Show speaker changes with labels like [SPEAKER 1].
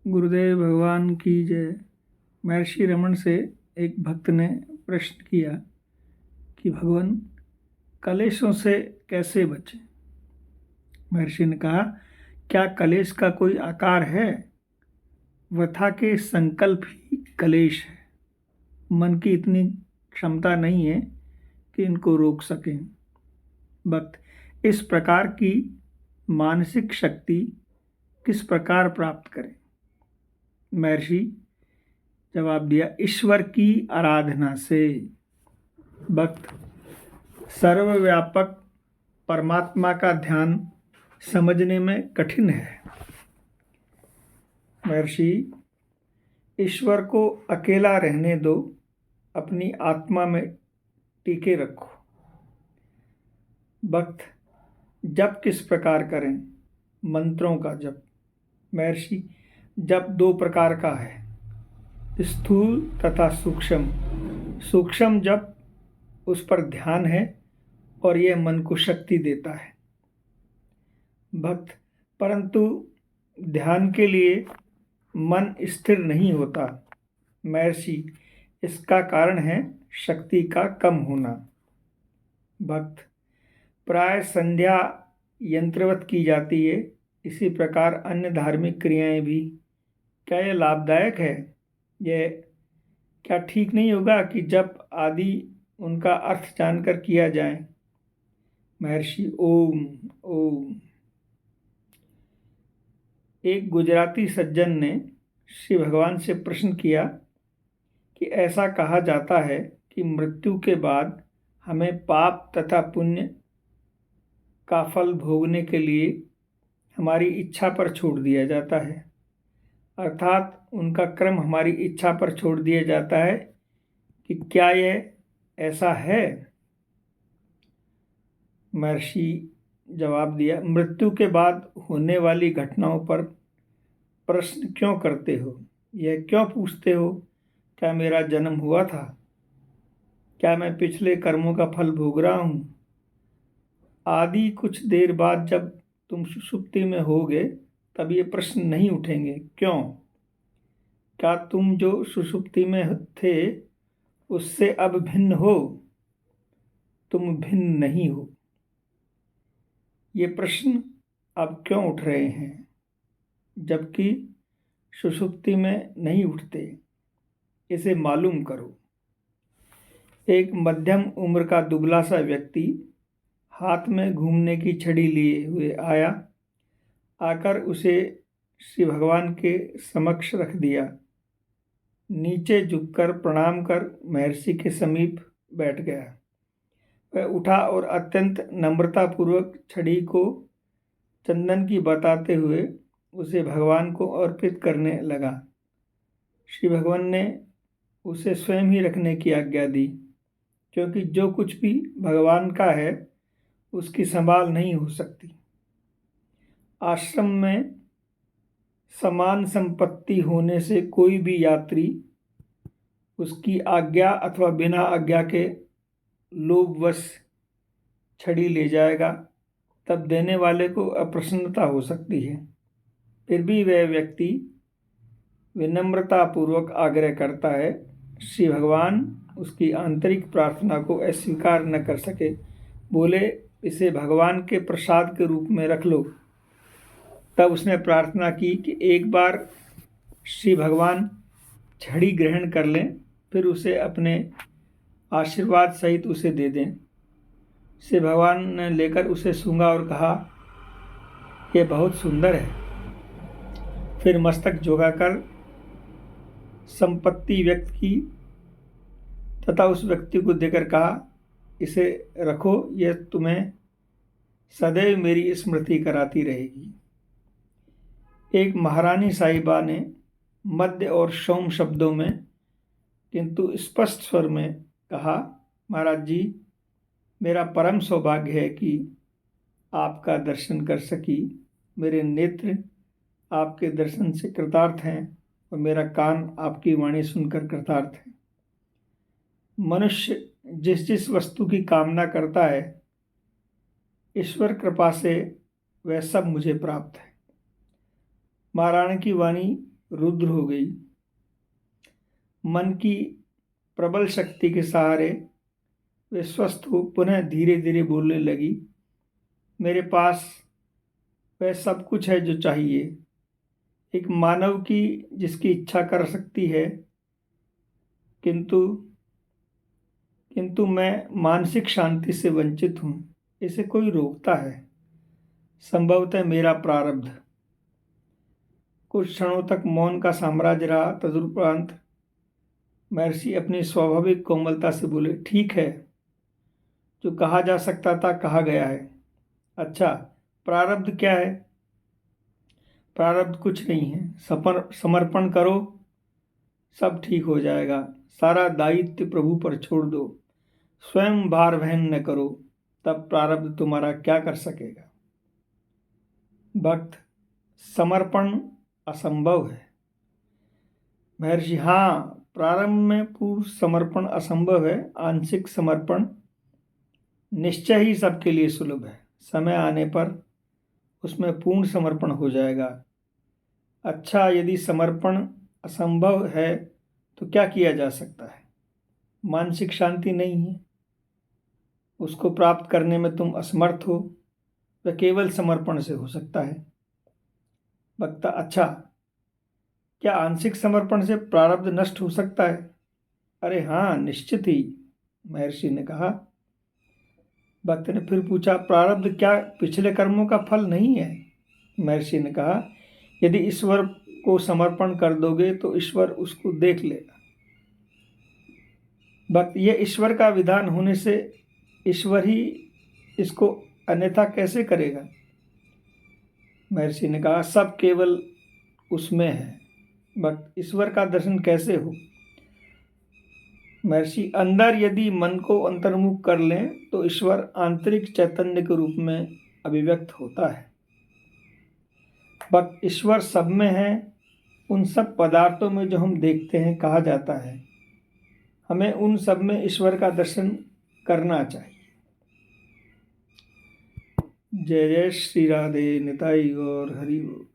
[SPEAKER 1] गुरुदेव भगवान की जय। महर्षि रमन से एक भक्त ने प्रश्न किया कि भगवान कलेशों से कैसे बचें। महर्षि ने कहा, क्या कलेश का कोई आकार है? वथा के संकल्प ही कलेश है। मन की इतनी क्षमता नहीं है कि इनको रोक सकें। भक्त इस प्रकार की मानसिक शक्ति किस प्रकार प्राप्त करें? महर्षि जवाब दिया, ईश्वर की आराधना से। भक्त सर्वव्यापक परमात्मा का ध्यान समझने में कठिन है। महर्षि, ईश्वर को अकेला रहने दो, अपनी आत्मा में टीके रखो। भक्त जप किस प्रकार करें? मंत्रों का जप। महर्षि, जप दो प्रकार का है, स्थूल तथा सूक्ष्म। सूक्ष्म जप, उस पर ध्यान है और यह मन को शक्ति देता है। भक्त परंतु ध्यान के लिए मन स्थिर नहीं होता। महर्षि, इसका कारण है शक्ति का कम होना। भक्त प्राय संध्या यंत्रवत की जाती है, इसी प्रकार अन्य धार्मिक क्रियाएं भी। क्या यह लाभदायक है? यह क्या ठीक नहीं होगा कि जप आदि उनका अर्थ जानकर किया जाए? महर्षि, ओम ओम। एक गुजराती सज्जन ने श्री भगवान से प्रश्न किया कि ऐसा कहा जाता है कि मृत्यु के बाद हमें पाप तथा पुण्य का फल भोगने के लिए हमारी इच्छा पर छोड़ दिया जाता है, अर्थात उनका क्रम हमारी इच्छा पर छोड़ दिया जाता है कि क्या यह ऐसा है? महर्षि जवाब दिया, मृत्यु के बाद होने वाली घटनाओं पर प्रश्न क्यों करते हो? यह क्यों पूछते हो, क्या मेरा जन्म हुआ था? क्या मैं पिछले कर्मों का फल भोग रहा हूँ आदि? कुछ देर बाद जब तुम सुषुप्ति में होगे तब ये प्रश्न नहीं उठेंगे। क्यों? क्या तुम जो सुषुप्ति में थे उससे अब भिन्न हो? तुम भिन्न नहीं हो। ये प्रश्न अब क्यों उठ रहे हैं जबकि सुषुप्ति में नहीं उठते? इसे मालूम करो। एक मध्यम उम्र का दुबला सा व्यक्ति हाथ में घूमने की छड़ी लिए हुए आया। आकर उसे श्री भगवान के समक्ष रख दिया। नीचे झुककर प्रणाम कर महर्षि के समीप बैठ गया। वह उठा और अत्यंत नम्रतापूर्वक छड़ी को चंदन की बताते हुए उसे भगवान को अर्पित करने लगा। श्री भगवान ने उसे स्वयं ही रखने की आज्ञा दी, क्योंकि जो कुछ भी भगवान का है उसकी संभाल नहीं हो सकती। आश्रम में समान संपत्ति होने से कोई भी यात्री उसकी आज्ञा अथवा बिना आज्ञा के लोभवश छड़ी ले जाएगा, तब देने वाले को अप्रसन्नता हो सकती है। फिर भी वह व्यक्ति विनम्रतापूर्वक आग्रह करता है। श्री भगवान उसकी आंतरिक प्रार्थना को अस्वीकार न कर सके। बोले, इसे भगवान के प्रसाद के रूप में रख लो। तब उसने प्रार्थना की कि एक बार श्री भगवान छड़ी ग्रहण कर लें, फिर उसे अपने आशीर्वाद सहित उसे दे दें। श्री भगवान ने लेकर उसे सूंघा और कहा, यह बहुत सुंदर है। फिर मस्तक झुकाकर संपत्ति व्यक्त की तथा उस व्यक्ति को देकर कहा, इसे रखो, यह तुम्हें सदैव मेरी स्मृति कराती रहेगी। एक महारानी साहिबा ने मध्य और सौम्य शब्दों में किंतु स्पष्ट स्वर में कहा, महाराज जी, मेरा परम सौभाग्य है कि आपका दर्शन कर सकी। मेरे नेत्र आपके दर्शन से कृतार्थ हैं और मेरा कान आपकी वाणी सुनकर कृतार्थ है। मनुष्य जिस जिस वस्तु की कामना करता है, ईश्वर कृपा से वह सब मुझे प्राप्त है। महारानी की वाणी रुद्र हो गई। मन की प्रबल शक्ति के सहारे वे स्वस्थ हो पुनः धीरे धीरे बोलने लगी। मेरे पास वह सब कुछ है जो चाहिए एक मानव की जिसकी इच्छा कर सकती है, किंतु मैं मानसिक शांति से वंचित हूँ। इसे कोई रोकता है, संभवतः मेरा प्रारब्ध। कुछ क्षणों तक मौन का साम्राज्य रहा। तदुपरांत महर्षि अपनी स्वाभाविक कोमलता से बोले, ठीक है, जो कहा जा सकता था कहा गया है। अच्छा, प्रारब्ध क्या है? प्रारब्ध कुछ नहीं है। समर्पण करो, सब ठीक हो जाएगा। सारा दायित्व प्रभु पर छोड़ दो, स्वयं भार वहन न करो, तब प्रारब्ध तुम्हारा क्या कर सकेगा। भक्त, समर्पण असंभव है। महर्षि, हाँ, प्रारंभ में पूर्ण समर्पण असंभव है। आंशिक समर्पण निश्चय ही सबके लिए सुलभ है। समय आने पर उसमें पूर्ण समर्पण हो जाएगा। अच्छा, यदि समर्पण असंभव है तो क्या किया जा सकता है? मानसिक शांति नहीं है, उसको प्राप्त करने में तुम असमर्थ हो, वह केवल समर्पण से हो सकता है। वक्ता, अच्छा, क्या आंशिक समर्पण से प्रारब्ध नष्ट हो सकता है? अरे हाँ, निश्चित ही, महर्षि ने कहा। भक्त ने फिर पूछा, प्रारब्ध क्या पिछले कर्मों का फल नहीं है? महर्षि ने कहा, यदि ईश्वर को समर्पण कर दोगे तो ईश्वर उसको देख लेगा। भक्त, यह ईश्वर का विधान होने से ईश्वर ही इसको अन्यथा कैसे करेगा? महर्षि ने कहा, सब केवल उसमें है। भक्त, ईश्वर का दर्शन कैसे हो? महर्षि, अंदर यदि मन को अंतर्मुख कर लें तो ईश्वर आंतरिक चैतन्य के रूप में अभिव्यक्त होता है। भक्त, ईश्वर सब में है। उन सब पदार्थों में जो हम देखते हैं, कहा जाता है हमें उन सब में ईश्वर का दर्शन करना चाहिए। जय जय श्री राधे, निताई और हरि बोल।